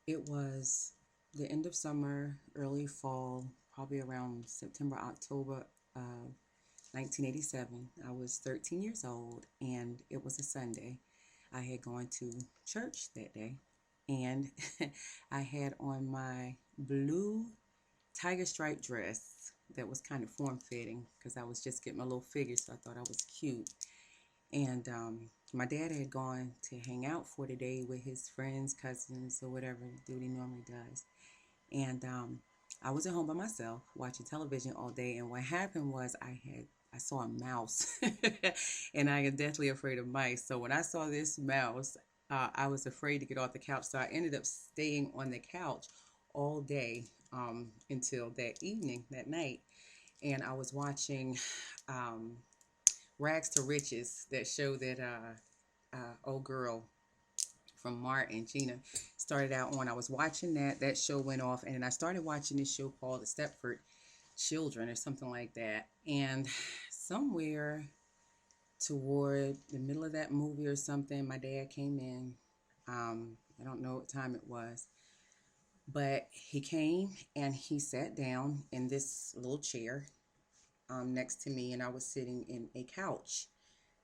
It was the end of summer, early fall, probably around September, October, 1987. I was 13 years old, and it was a Sunday. I had gone to church that day, and I had on my blue tiger stripe dress that was kind of form fitting because I was just getting my little figure, so I thought I was cute. And my dad had gone to hang out for the day with his friends, cousins, or whatever dude he normally does. And I was at home by myself watching television all day. And what happened was I saw a mouse, and I am deathly afraid of mice. So when I saw this mouse, I was afraid to get off the couch. So I ended up staying on the couch all day until that evening, that night. And I was watching um, Rags to Riches, that show that old girl from Martin, Gina, started out on. I was watching that. That show went off, and then I started watching this show called The Stepford Children or something like that. And somewhere toward the middle of that movie or something, my dad came in. I don't know what time it was, but he came and he sat down in this little chair next to me, and I was sitting in a couch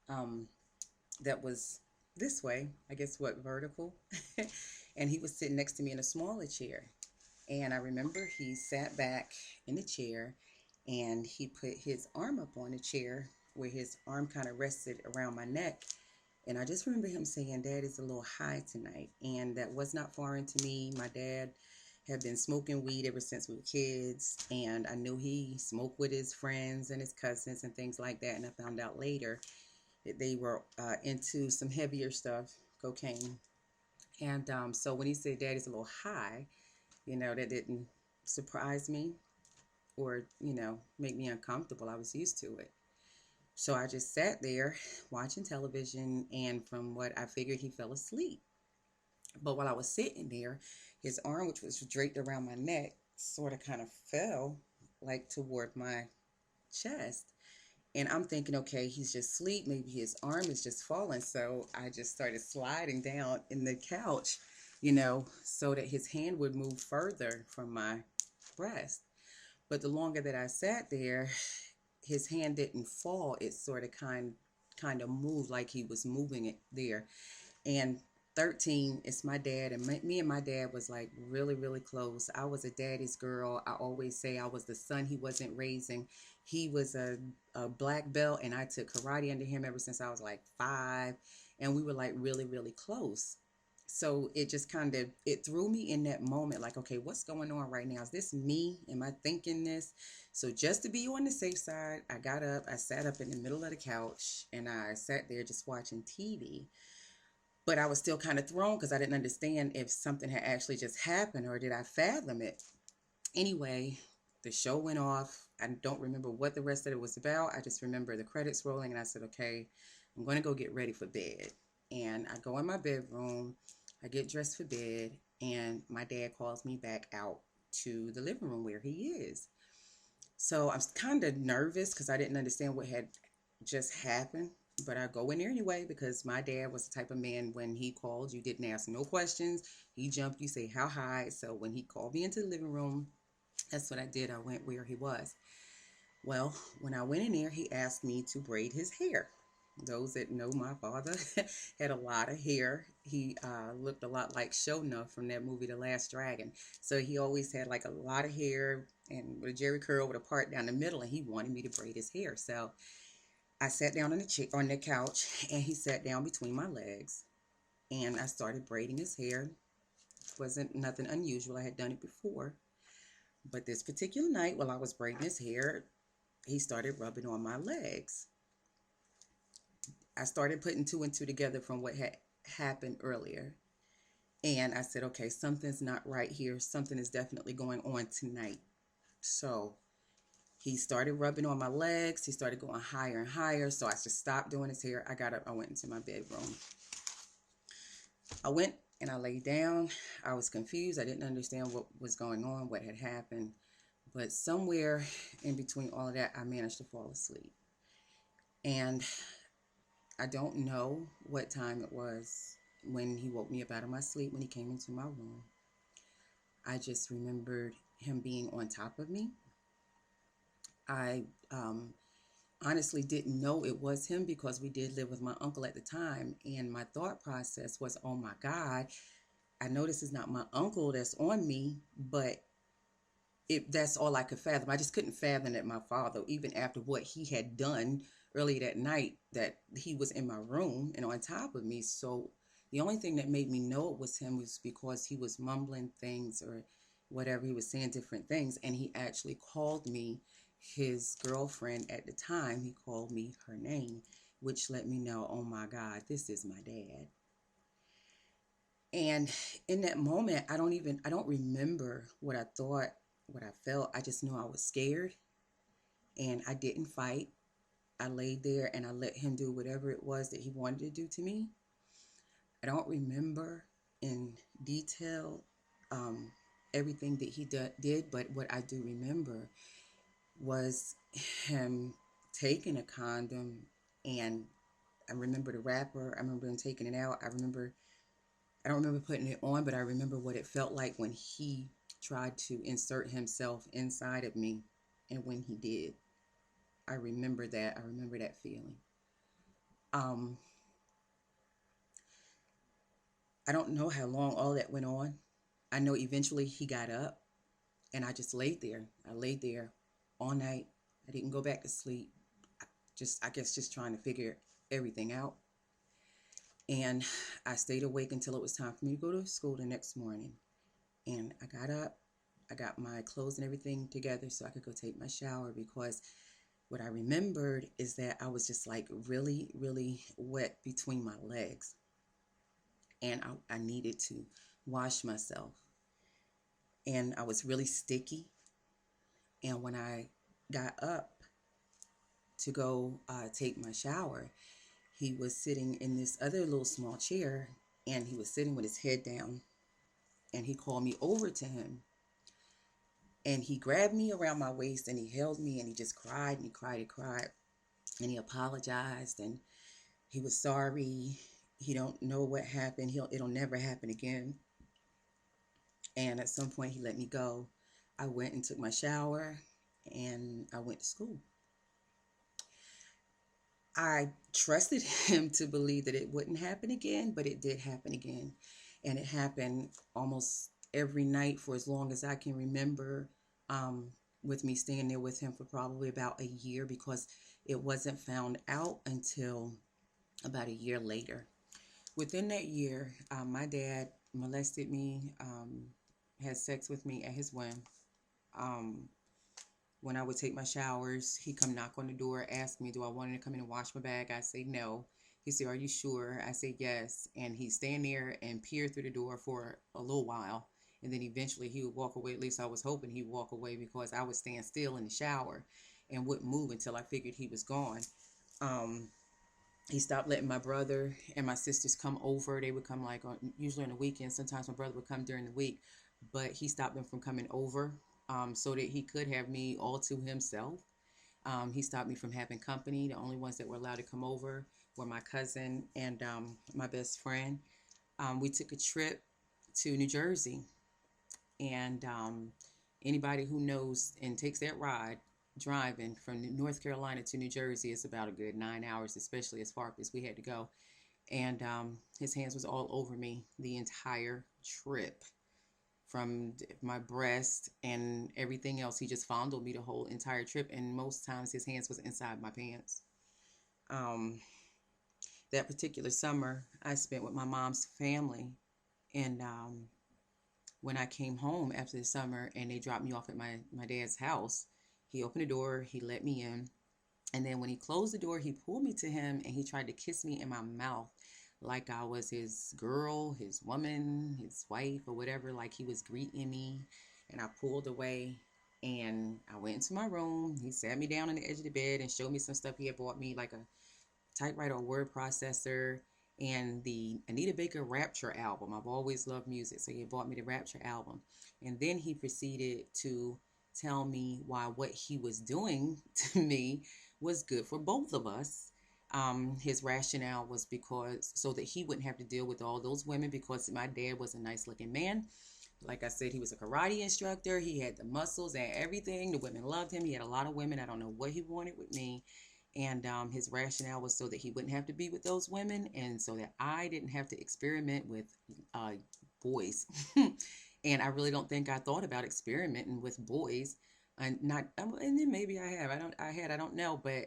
um, that was this way, I guess what, vertical. And he was sitting next to me in a smaller chair. And I remember he sat back in the chair and he put his arm up on the chair where his arm kind of rested around my neck. And I just remember him saying, "Dad is a little high tonight." And that was not foreign to me. My dad had been smoking weed ever since we were kids. And I knew he smoked with his friends and his cousins and things like that. And I found out later that they were into some heavier stuff, cocaine. And so when he said Daddy's a little high, that didn't surprise me or, make me uncomfortable. I was used to it. So I just sat there watching television, and from what I figured, he fell asleep. But while I was sitting there, his arm, which was draped around my neck, sort of kind of fell like toward my chest. And I'm thinking, okay, he's just asleep. Maybe his arm is just falling. So I just started sliding down in the couch, so that his hand would move further from my breast. But the longer that I sat there, his hand didn't fall. It sort of kind of moved like he was moving it there. And 13 is my dad, and me and my dad was like really really close. I was a daddy's girl. I always say I was the son he wasn't raising. He was a black belt, and I took karate under him ever since I was like 5, and we were like really really close. So it just kind of it threw me in that moment, like, okay, what's going on right now? Is this me? Am I thinking this? So just to be on the safe side, I got up, I sat up in the middle of the couch, and I sat there just watching TV. But I was still kind of thrown because I didn't understand if something had actually just happened or did I fathom it. Anyway, the show went off. I don't remember what the rest of it was about. I just remember the credits rolling, and I said, okay, I'm going to go get ready for bed. And I go in my bedroom, I get dressed for bed, and my dad calls me back out to the living room where he is. So I'm kind of nervous because I didn't understand what had just happened. But I go in there anyway because my dad was the type of man, when he called, you didn't ask no questions. He jumped, you say, how high? So when he called me into the living room, that's what I did. I went where he was. Well, when I went in there, he asked me to braid his hair. Those that know my father had a lot of hair. He looked a lot like Shona from that movie, The Last Dragon. So he always had like a lot of hair and with a jerry curl with a part down the middle, and he wanted me to braid his hair. So I sat down on on the couch, and he sat down between my legs, and I started braiding his hair. It wasn't nothing unusual. I had done it before, but this particular night, while I was braiding his hair, he started rubbing on my legs. I started putting two and two together from what had happened earlier. And I said, okay, something's not right here. Something is definitely going on tonight. So he started rubbing on my legs. He started going higher and higher. So I just stopped doing his hair. I got up. I went into my bedroom. I went and I laid down. I was confused. I didn't understand what was going on, what had happened. But somewhere in between all of that, I managed to fall asleep. And I don't know what time it was when he woke me up out of my sleep when he came into my room. I just remembered him being on top of me. I honestly didn't know it was him because we did live with my uncle at the time. And my thought process was, oh my God, I know this is not my uncle that's on me, but that's all I could fathom. I just couldn't fathom that my father, even after what he had done early that night, that he was in my room and on top of me. So the only thing that made me know it was him was because he was mumbling things or whatever. He was saying different things, and he actually called me his girlfriend at the time. He called me her name, which let me know, oh my God, this is my dad. And in that moment, I don't remember what I thought, what I felt. I just knew I was scared, and I didn't fight. I laid there and I let him do whatever it was that he wanted to do to me. I don't remember in detail um, everything that he did, but what I do remember was him taking a condom, and I remember the wrapper. I remember him taking it out. I don't remember putting it on, but I remember what it felt like when he tried to insert himself inside of me. And when he did, I remember that. I remember that feeling. Um, I don't know how long all that went on. I know eventually he got up, and I just laid there. I laid there all night. I didn't go back to sleep. I guess, just trying to figure everything out. And I stayed awake until it was time for me to go to school the next morning. And I got up, I got my clothes and everything together so I could go take my shower, because what I remembered is that I was just like really, really wet between my legs. And I needed to wash myself. And I was really sticky. And when I got up to go take my shower, he was sitting in this other little small chair, and he was sitting with his head down. And he called me over to him, and he grabbed me around my waist, and he held me, and he just cried and he cried and cried, and he apologized, and he was sorry. He don't know what happened. It'll never happen again. And at some point he let me go. I went and took my shower, and I went to school. I trusted him to believe that it wouldn't happen again, but it did happen again. And it happened almost every night for as long as I can remember, with me staying there with him for probably about a year, because it wasn't found out until about a year later. Within that year, my dad molested me, had sex with me at his whim. Um, when I would take my showers, he'd come knock on the door, ask me, do I want to come in and wash my bag? I say no. He said, are you sure? I say yes. And he'd stand there and peer through the door for a little while. And then eventually he would walk away. At least I was hoping he'd walk away, because I would stand still in the shower and wouldn't move until I figured he was gone. Um, he stopped letting my brother and my sisters come over. They would come like usually on the weekends. Sometimes my brother would come during the week, but he stopped them from coming over, so that he could have me all to himself. He stopped me from having company. The only ones that were allowed to come over were my cousin and my best friend. We took a trip to New Jersey, and anybody who knows and takes that ride, driving from North Carolina to New Jersey, is about a good 9 hours, especially as far as we had to go. And his hands was all over me the entire trip, from my breast and everything else. He just fondled me the whole entire trip, and most times his hands was inside my pants. Um, that particular summer I spent with my mom's family, and when I came home after the summer and they dropped me off at my dad's house, he opened the door, he let me in, and then when he closed the door, he pulled me to him and he tried to kiss me in my mouth like I was his girl, his woman, his wife, or whatever, like he was greeting me. And I pulled away, and I went into my room. He sat me down on the edge of the bed and showed me some stuff he had bought me, like a typewriter, a word processor, and the Anita Baker Rapture album. I've always loved music, so he bought me the Rapture album. And then he proceeded to tell me why what he was doing to me was good for both of us. His rationale was because so that he wouldn't have to deal with all those women, because my dad was a nice looking man. Like I said, he was a karate instructor. He had the muscles and everything. The women loved him. He had a lot of women. I don't know what he wanted with me. And his rationale was so that he wouldn't have to be with those women and so that I didn't have to experiment with boys. And I really don't think I thought about experimenting with boys. And not, and then maybe I have. I don't know, but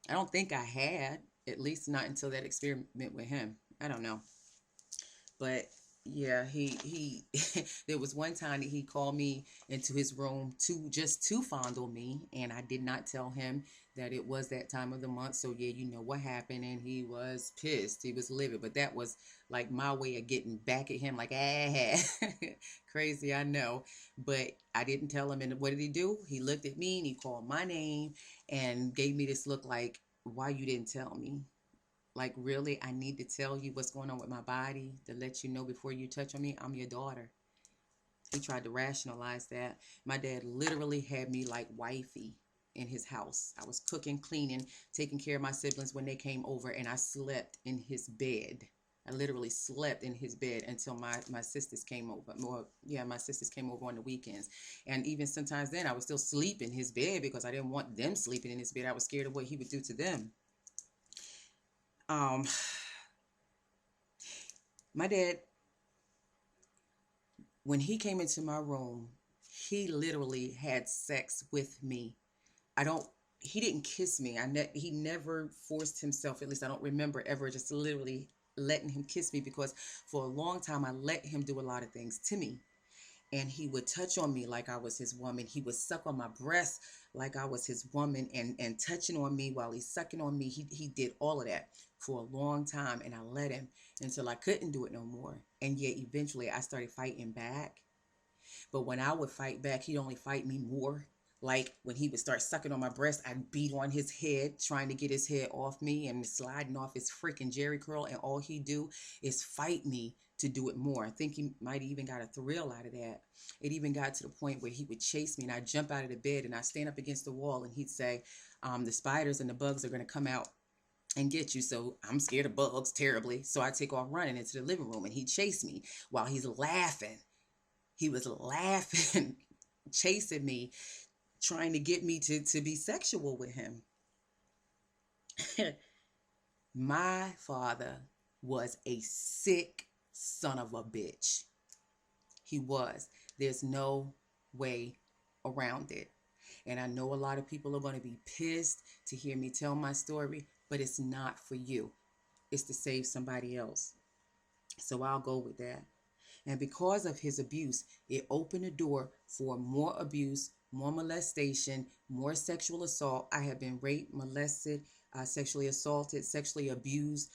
I don't think I had, at least not until that experiment with him. I don't know. But yeah, he there was one time that he called me into his room to fondle me, and I did not tell him that it was that time of the month. So yeah, you know what happened, and he was pissed. He was livid, but that was like my way of getting back at him, like ah, crazy, I know, but I didn't tell him. And what did he do? He looked at me and he called my name and gave me this look like, why you didn't tell me? Like, really, I need to tell you what's going on with my body to let you know before you touch on me, I'm your daughter. He tried to rationalize that. My dad literally had me like wifey in his house. I was cooking, cleaning, taking care of my siblings when they came over, and I slept in his bed. I literally slept in his bed until my sisters came over. More, yeah, my sisters came over on the weekends. And even sometimes then, I would still sleep in his bed because I didn't want them sleeping in his bed. I was scared of what he would do to them. Um, my dad, when he came into my room, he literally had sex with me. I don't, he didn't kiss me. He never forced himself, at least I don't remember ever just literally letting him kiss me, because for a long time I let him do a lot of things to me. And he would touch on me like I was his woman. He would suck on my breast like I was his woman, and touching on me while he's sucking on me. He did all of that for a long time, and I let him until I couldn't do it no more. And yet eventually I started fighting back. But when I would fight back, he'd only fight me more. Like when he would start sucking on my breast, I'd beat on his head, trying to get his head off me and sliding off his freaking Jerry curl. And all he'd do is fight me to do it more. I think he might have even got a thrill out of that. It even got to the point where he would chase me, and I'd jump out of the bed and I'd stand up against the wall, and he'd say, the spiders and the bugs are going to come out and get you. So I'm scared of bugs terribly. So I take off running into the living room, and he'd chase me while he's laughing. He was laughing, chasing me, trying to get me to be sexual with him. My father was a sick son of a bitch. He was. There's no way around it. And I know a lot of people are going to be pissed to hear me tell my story, but it's not for you. It's to save somebody else. So I'll go with that. And because of his abuse, it opened the door for more abuse, more molestation, more sexual assault. I have been raped, molested, sexually assaulted, sexually abused,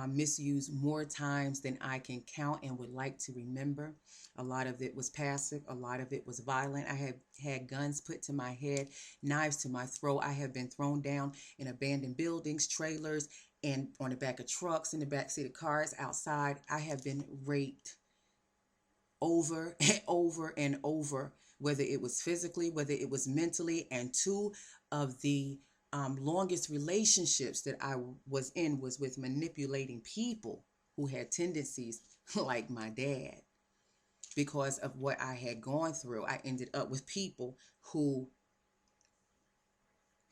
misused more times than I can count and would like to remember. A lot of it was passive. A lot of it was violent. I have had guns put to my head, knives to my throat. I have been thrown down in abandoned buildings, trailers, and on the back of trucks, in the back seat of cars, outside. I have been raped over and over and over, whether it was physically, whether it was mentally. And two of the longest relationships that I was in was with manipulating people who had tendencies like my dad. Because of what I had gone through, I ended up with people who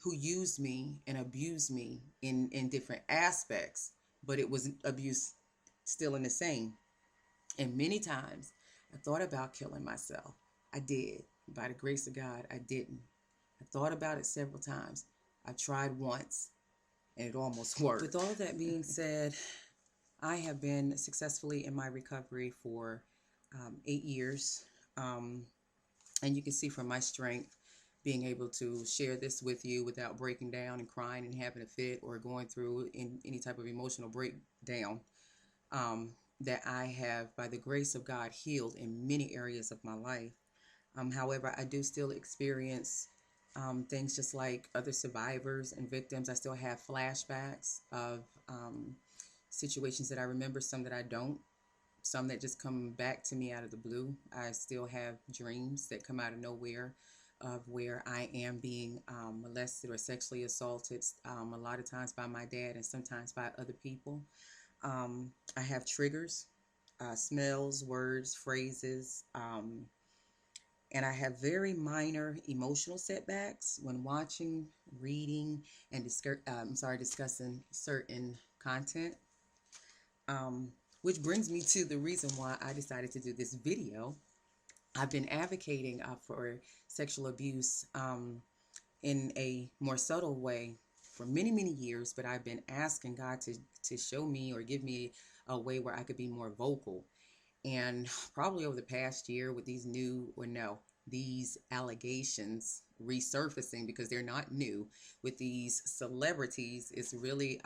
used me and abused me in different aspects, but it was abuse still in the same. And many times I thought about killing myself. I did. By the grace of God, I didn't. I thought about it several times. I tried once and it almost worked. With all that being said, I have been successfully in my recovery for 8 years. And you can see from my strength, being able to share this with you without breaking down and crying and having a fit or going through any type of emotional breakdown. That I have, by the grace of God, healed in many areas of my life. However, I do still experience things just like other survivors and victims. I still have flashbacks of situations that I remember, some that I don't, some that just come back to me out of the blue. I still have dreams that come out of nowhere of where I am being molested or sexually assaulted, a lot of times by my dad and sometimes by other people. I have triggers, smells, words, phrases, and I have very minor emotional setbacks when watching, reading, and discussing certain content. Um, which brings me to the reason why I decided to do this video. I've been advocating for sexual abuse in a more subtle way for many, many years, but I've been asking God to show me or give me a way where I could be more vocal. And probably over the past year with these allegations resurfacing, because they're not new, with these celebrities, it's really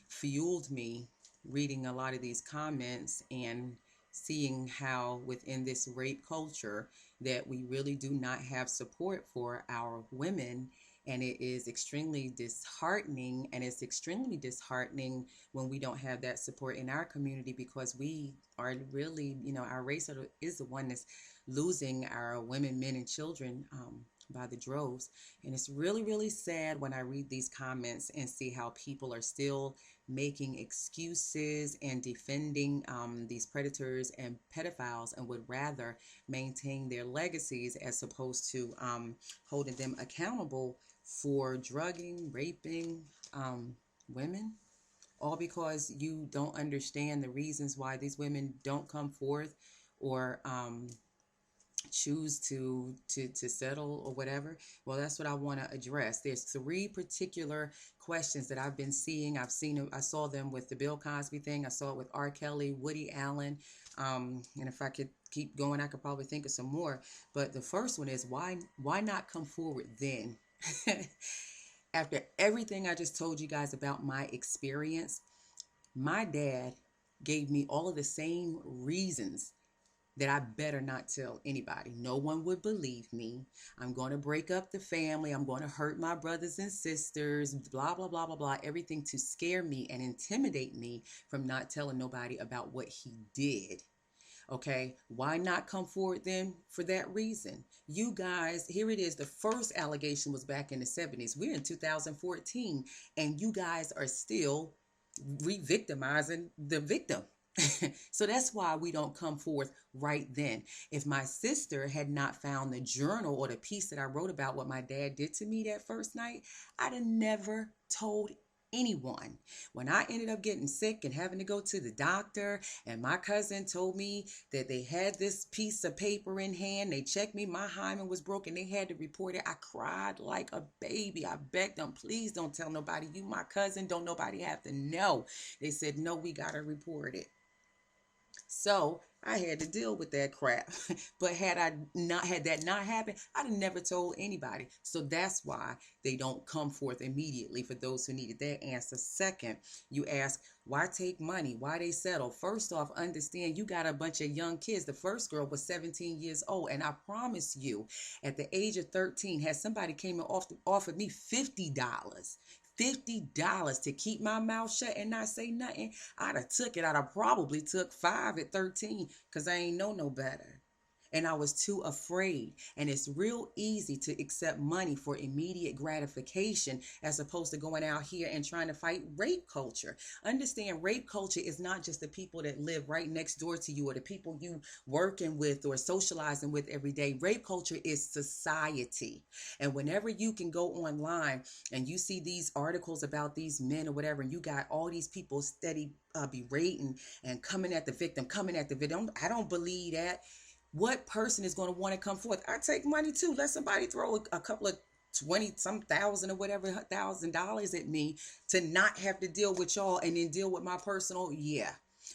fueled me reading a lot of these comments and seeing how within this rape culture that we really do not have support for our women. And it is extremely disheartening, and it's extremely disheartening when we don't have that support in our community, because we are really, our race is the one that's losing our women, men, and children by the droves. And it's really, really sad when I read these comments and see how people are still making excuses and defending these predators and pedophiles, and would rather maintain their legacies as opposed to holding them accountable for drugging, raping women, all because you don't understand the reasons why these women don't come forth or choose to settle or whatever. Well, that's what I want to address. There's three particular questions that I've been seeing. I saw them with the Bill Cosby thing. I saw it with R. Kelly, Woody Allen, and if I could keep going, I could probably think of some more. But the first one is why not come forward then? After everything I just told you guys about my experience, my dad gave me all of the same reasons that I better not tell anybody. No one would believe me. I'm going to break up the family. I'm going to hurt my brothers and sisters, blah, blah, blah, blah, blah. Everything to scare me and intimidate me from not telling nobody about what he did. Okay, why not come forward then for that reason? You guys, here it is. The first allegation was back in the 70s. We're in 2014, and you guys are still re-victimizing the victim. So that's why we don't come forth right then. If my sister had not found the journal or the piece that I wrote about what my dad did to me that first night, I'd have never told anyone. When I ended up getting sick and having to go to the doctor, and my cousin told me that they had this piece of paper in hand, they checked me, my hymen was broken, they had to report it. I cried like a baby. I begged them, please don't tell nobody. You my cousin, don't nobody have to know. They said, no, we gotta report it. So I had to deal with that crap. But had that not happened, I'd have never told anybody. So that's why they don't come forth immediately for those who needed that answer. Second, you ask, why take money? Why they settle? First off, understand you got a bunch of young kids. The first girl was 17 years old. And I promise you, at the age of 13, had somebody came and offered me $50 to keep my mouth shut and not say nothing, I'd have took it. I'd have probably took 5 at 13, because I ain't know no better. And I was too afraid. And it's real easy to accept money for immediate gratification as opposed to going out here and trying to fight rape culture. Understand, rape culture is not just the people that live right next door to you or the people you working with or socializing with every day. Rape culture is society. And whenever you can go online and you see these articles about these men or whatever, and you got all these people steady berating and coming at the victim. I don't believe that. What person is going to want to come forth? I take money too. Let somebody throw a couple of 20 some thousand or whatever $1,000 at me to not have to deal with y'all and then deal with my personal. Yeah,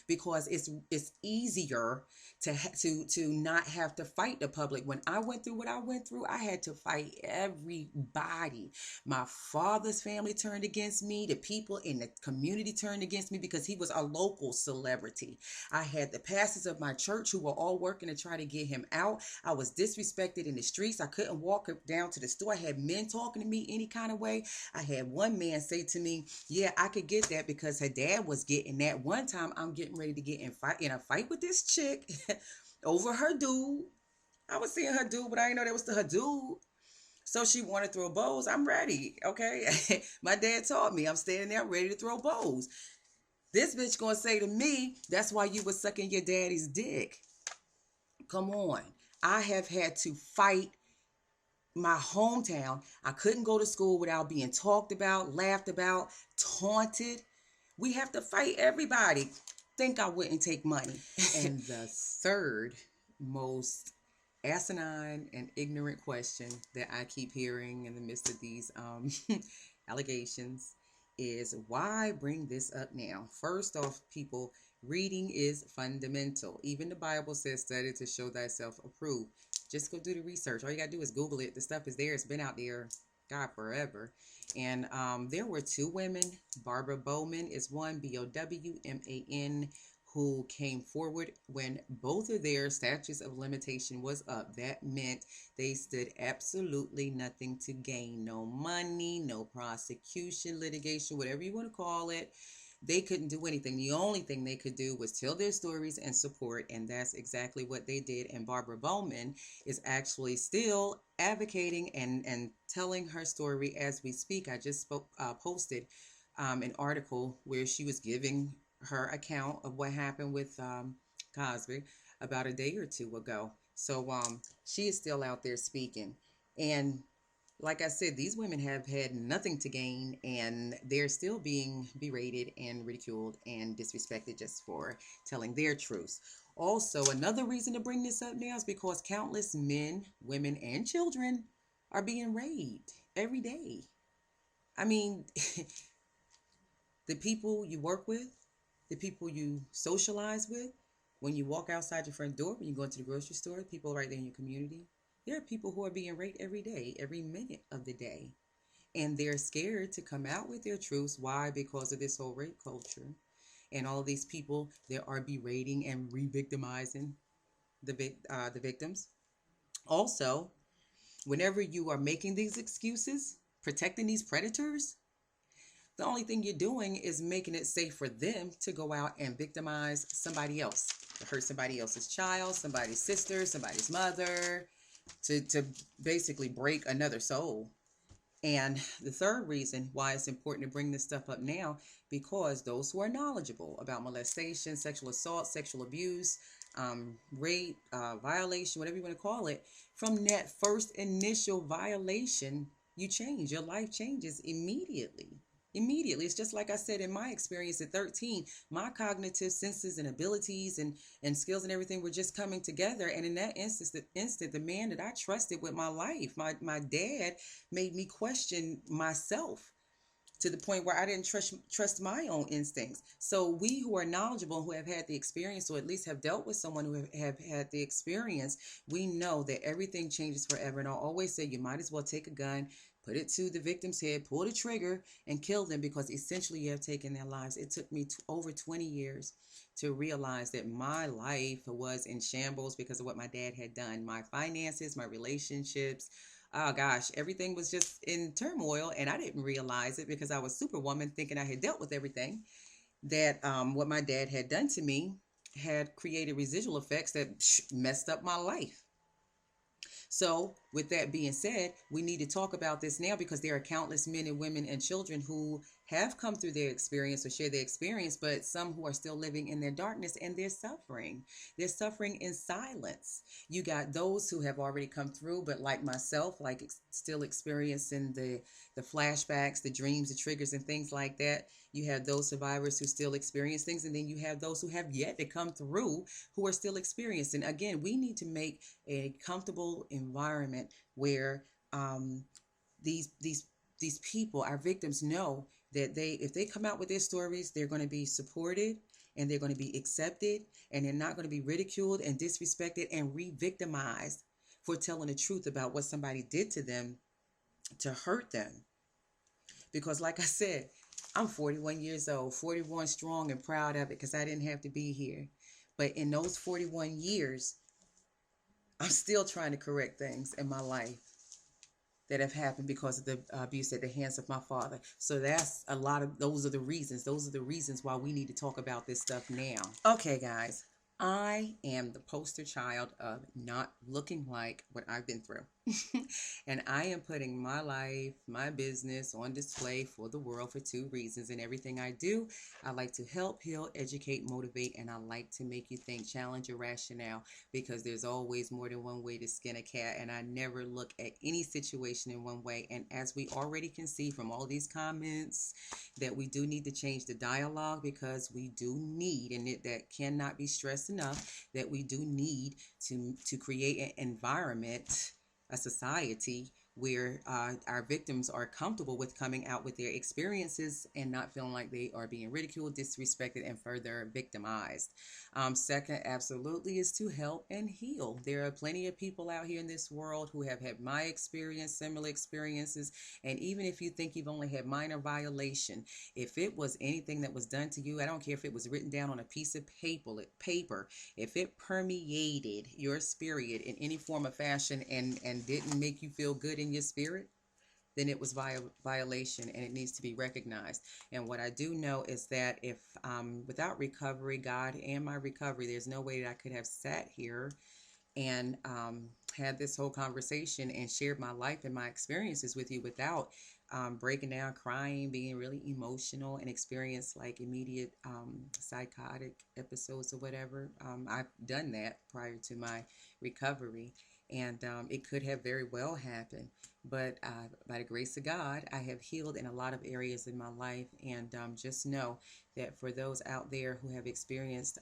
because it's easier to not have to fight the public. When I went through what I went through, I had to fight everybody. My father's family turned against me. The people in the community turned against me because he was a local celebrity. I had the pastors of my church who were all working to try to get him out. I was disrespected in the streets. I couldn't walk down to the store. I had men talking to me any kind of way. I had one man say to me, yeah, I could get that because her dad was getting that. One time I'm getting ready to get in a fight with this chick over her dude. I was seeing her dude, but I didn't know that was her dude. So she wanted to throw bows. I'm ready, okay? My dad taught me. I'm standing there ready to throw bows. This bitch gonna say to me, that's why you was sucking your daddy's dick. Come on. I have had to fight my hometown. I couldn't go to school without being talked about, laughed about, taunted. We have to fight everybody. Think I wouldn't take money. And the third most asinine and ignorant question that I keep hearing in the midst of these allegations is, why bring this up now? First off, people, reading is fundamental. Even the Bible says, study to show thyself approved. Just go do the research. All you gotta do is Google it. The stuff is there. It's been out there, God, forever. And there were two women. Barbara Bowman is one, Bowman, who came forward when both of their statutes of limitation was up. That meant they stood absolutely nothing to gain. No money, no prosecution, litigation, whatever you want to call it. They couldn't do anything. The only thing they could do was tell their stories and support, and that's exactly what they did. And Barbara Bowman is actually still advocating and telling her story as we speak. I just posted an article where she was giving her account of what happened with Cosby about a day or two ago. So she is still out there speaking. And like I said, these women have had nothing to gain, and they're still being berated and ridiculed and disrespected just for telling their truths. Also, another reason to bring this up now is because countless men, women, and children are being raped every day. I mean, the people you work with, the people you socialize with, when you walk outside your front door, when you go into the grocery store, people right there in your community, there are people who are being raped every day, every minute of the day. And they're scared to come out with their truths. Why? Because of this whole rape culture. And all of these people that are berating and re-victimizing the victims. Also, whenever you are making these excuses, protecting these predators, the only thing you're doing is making it safe for them to go out and victimize somebody else, to hurt somebody else's child, somebody's sister, somebody's mother, to basically break another soul. And the third reason why it's important to bring this stuff up now, because those who are knowledgeable about molestation, sexual assault, sexual abuse, rape, violation, whatever you want to call it, from that first initial violation, you change. Your life changes immediately. Immediately. It's just like I said, in my experience at 13, my cognitive senses and abilities and skills and everything were just coming together. And in that instant, the man that I trusted with my life, my dad, made me question myself to the point where I didn't trust my own instincts. So we who are knowledgeable, who have had the experience, or at least have dealt with someone who have had the experience, we know that everything changes forever. And I'll always say, you might as well take a gun, put it to the victim's head, pull the trigger, and kill them, because essentially you have taken their lives. It took me over 20 years to realize that my life was in shambles because of what my dad had done. My finances, my relationships, oh gosh, everything was just in turmoil, and I didn't realize it because I was Superwoman, thinking I had dealt with everything. That what my dad had done to me had created residual effects that messed up my life. So with that being said, we need to talk about this now, because there are countless men and women and children who have come through their experience or share their experience, but some who are still living in their darkness, and they're suffering. They're suffering in silence. You got those who have already come through, but like myself, like still experiencing the flashbacks, the dreams, the triggers, and things like that. You have those survivors who still experience things, and then you have those who have yet to come through who are still experiencing. Again, we need to make a comfortable environment where these people, our victims, know that if they come out with their stories, they're going to be supported, and they're going to be accepted, and they're not going to be ridiculed and disrespected and re-victimized for telling the truth about what somebody did to them to hurt them. Because like I said, I'm 41 years old, 41 strong and proud of it, because I didn't have to be here. But in those 41 years, I'm still trying to correct things in my life that have happened because of the abuse at the hands of my father. So that's a lot of, those are the reasons. Those are the reasons why we need to talk about this stuff now. Okay, guys, I am the poster child of not looking like what I've been through. And I am putting my life, my business on display for the world for two reasons. In everything I do, I like to help, heal, educate, motivate, and I like to make you think, challenge your rationale, because there's always more than one way to skin a cat, and I never look at any situation in one way. And as we already can see from all these comments, that we do need to change the dialogue, because we do need, and that cannot be stressed enough, that we do need to create an environment, a society where our victims are comfortable with coming out with their experiences and not feeling like they are being ridiculed, disrespected, and further victimized. Second, absolutely, is to help and heal. There are plenty of people out here in this world who have had my experience, similar experiences, and even if you think you've only had minor violation, if it was anything that was done to you, I don't care if it was written down on a piece of paper, if it permeated your spirit in any form or fashion and didn't make you feel good in your spirit, then it was violation, and it needs to be recognized. And what I do know is that if without recovery, God and my recovery, there's no way that I could have sat here and had this whole conversation and shared my life and my experiences with you without breaking down, crying, being really emotional, and experience like immediate psychotic episodes or whatever. I've done that prior to my recovery, and it could have very well happened. But by the grace of God, I have healed in a lot of areas in my life, and just know that for those out there who have experienced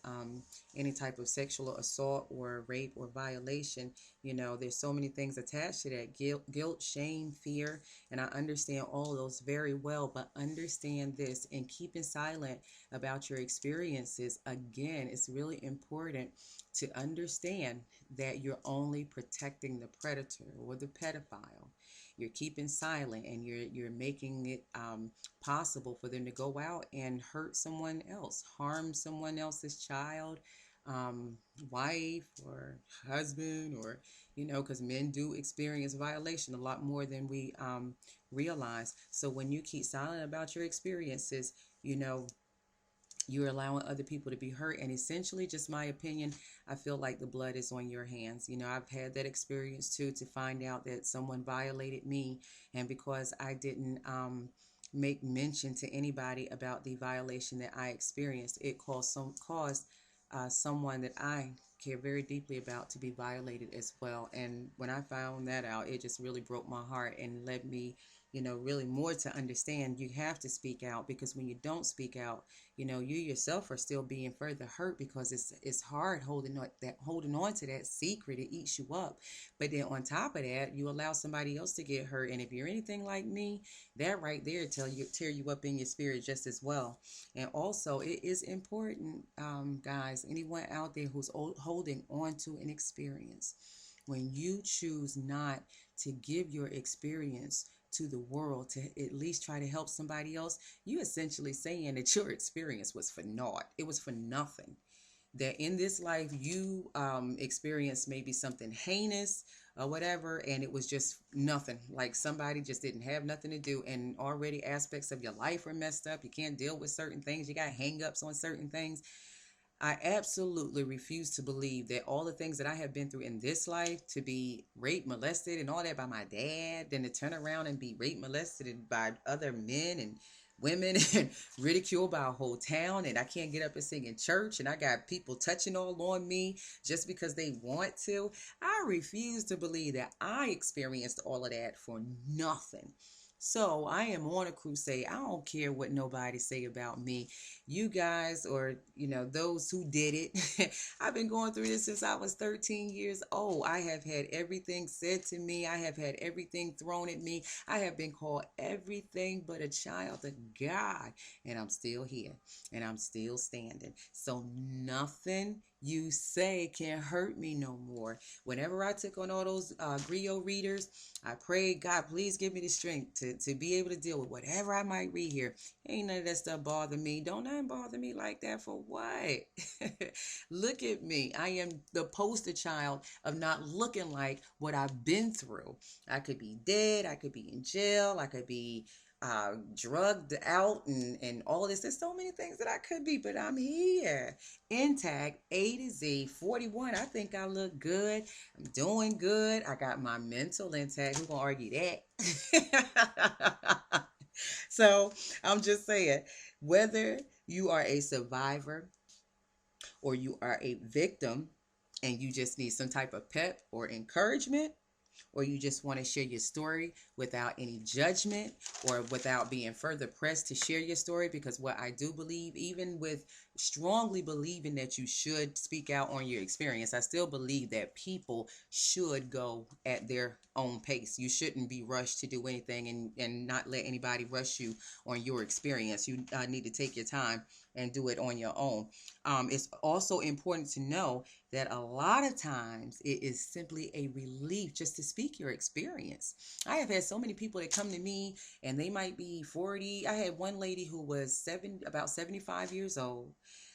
any type of sexual assault or rape or violation, there's so many things attached to that: guilt, shame, fear, and I understand all of those very well. But understand this, and keeping silent about your experiences, again, it's really important to understand that you're only protecting the predator or the pedophile. You're keeping silent, and you're making it possible for them to go out and hurt someone else, harm someone else's child, wife or husband, or because men do experience violation a lot more than we realize. So when you keep silent about your experiences, you're allowing other people to be hurt. And essentially, just my opinion, I feel like the blood is on your hands. I've had that experience too, to find out that someone violated me, and because I didn't make mention to anybody about the violation that I experienced, it caused someone that I care very deeply about to be violated as well. And when I found that out, it just really broke my heart and led me, really more to understand you have to speak out, because when you don't speak out, you yourself are still being further hurt, because it's hard holding on to that secret. It eats you up. But then on top of that, you allow somebody else to get hurt. And if you're anything like me, that right there tear you up in your spirit just as well. And also, it is important, guys, anyone out there who's holding on to an experience, when you choose not to give your experience to the world to at least try to help somebody else, you essentially saying that your experience was for naught. It was for nothing. That in this life you experienced maybe something heinous or whatever, and it was just nothing. Like somebody just didn't have nothing to do, and already aspects of your life are messed up. You can't deal with certain things. You got hang-ups on certain things. I absolutely refuse to believe that all the things that I have been through in this life, to be raped, molested, and all that by my dad, then to turn around and be raped, molested by other men and women and ridiculed by a whole town, and I can't get up and sing in church, and I got people touching all on me just because they want to. I refuse to believe that I experienced all of that for nothing. So I am on a crusade. I don't care what nobody say about me. You guys, or those who did it, I've been going through this since I was 13 years old. I have had everything said to me. I have had everything thrown at me. I have been called everything but a child of God, and I'm still here, and I'm still standing. So nothing you say can hurt me no more. Whenever I took on all those griot readers, I prayed, God, please give me the strength to be able to deal with whatever I might read here. Ain't none of that stuff bother me. Don't nothing bother me like that. For what? Look at me. I am the poster child of not looking like what I've been through. I could be dead. I could be in jail. I could be drugged out and all of this. There's so many things that I could be, but I'm here, intact, A to Z, 41. I think I look good. I'm doing good. I got my mental intact. Who's gonna argue that? So I'm just saying, whether you are a survivor or you are a victim and you just need some type of pep or encouragement, or you just want to share your story without any judgment or without being further pressed to share your story, because what I do believe, even with strongly believing that you should speak out on your experience, I still believe that people should go at their own pace. You shouldn't be rushed to do anything, and not let anybody rush you on your experience. You need to take your time and do it on your own. It's also important to know that a lot of times it is simply a relief just to speak your experience. I have had so many people that come to me and they might be 40. I had one lady who was about 75 years old.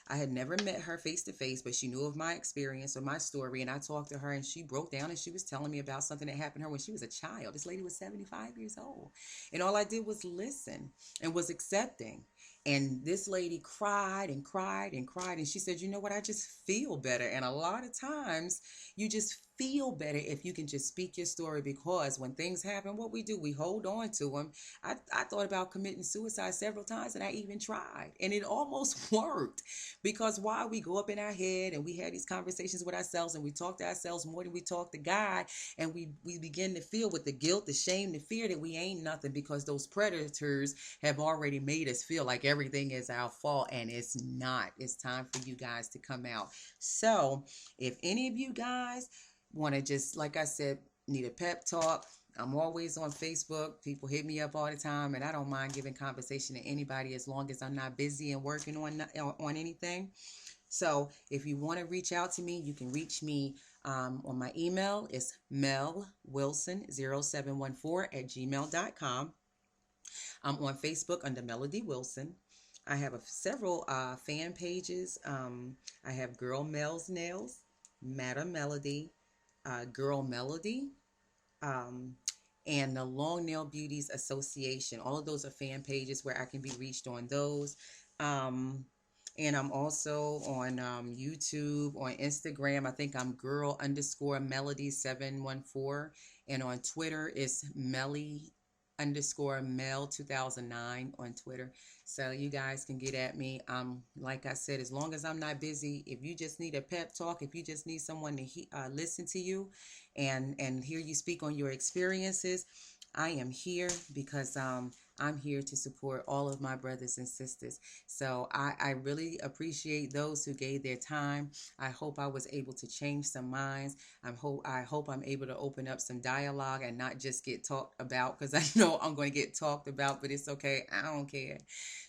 I had never met her face to face, but she knew of my experience or my story. And I talked to her and she broke down and she was telling me about something that happened to her when she was a child. This lady was 75 years old. And all I did was listen and was accepting. And this lady cried and cried and cried. And she said, you know what? I just feel better. And a lot of times you just feel better if you can just speak your story, because when things happen, what we do, we hold on to them. I thought about committing suicide several times, and I even tried. And it almost worked, because while we go up in our head and we had these conversations with ourselves and we talk to ourselves more than we talk to God, and we begin to feel with the guilt, the shame, the fear that we ain't nothing, because those predators have already made us feel like everything is our fault, and it's not. It's time for you guys to come out. So if any of you guys want to just, like I said, need a pep talk, I'm always on Facebook. People hit me up all the time, and I don't mind giving conversation to anybody as long as I'm not busy and working on anything. So if you want to reach out to me, you can reach me on my email. It's melwilson0714@gmail.com. I'm on Facebook under Melody Wilson. I have several fan pages. I have Girl Mel's Nails, Madam Melody, Girl Melody, and the Long Nail Beauties Association. All of those are fan pages where I can be reached on those. And I'm also on YouTube, on Instagram. I think I'm girl_melody714. And on Twitter, it's Melly_Mel2009 on Twitter. So you guys can get at me. Like I said, as long as I'm not busy, if you just need a pep talk, if you just need someone to listen to you and hear you speak on your experiences, I am here, because I'm here to support all of my brothers and sisters. So I really appreciate those who gave their time. I hope I was able to change some minds. I hope I'm able to open up some dialogue and not just get talked about, because I know I'm going to get talked about, but it's okay. I don't care.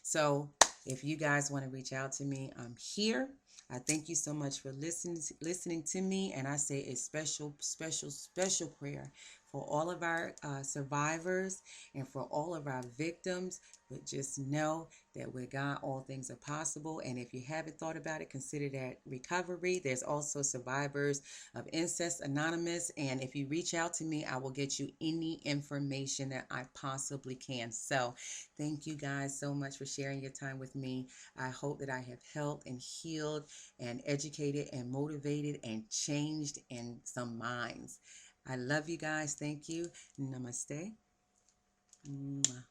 So if you guys want to reach out to me, I'm here. I thank you so much for listening to me, and I say a special, special, special prayer for all of our survivors and for all of our victims. But just know that with God, all things are possible. And if you haven't thought about it, consider that recovery. There's also Survivors of Incest Anonymous. And if you reach out to me, I will get you any information that I possibly can. So thank you guys so much for sharing your time with me. I hope that I have helped and healed and educated and motivated and changed in some minds. I love you guys. Thank you. Namaste. Mwah.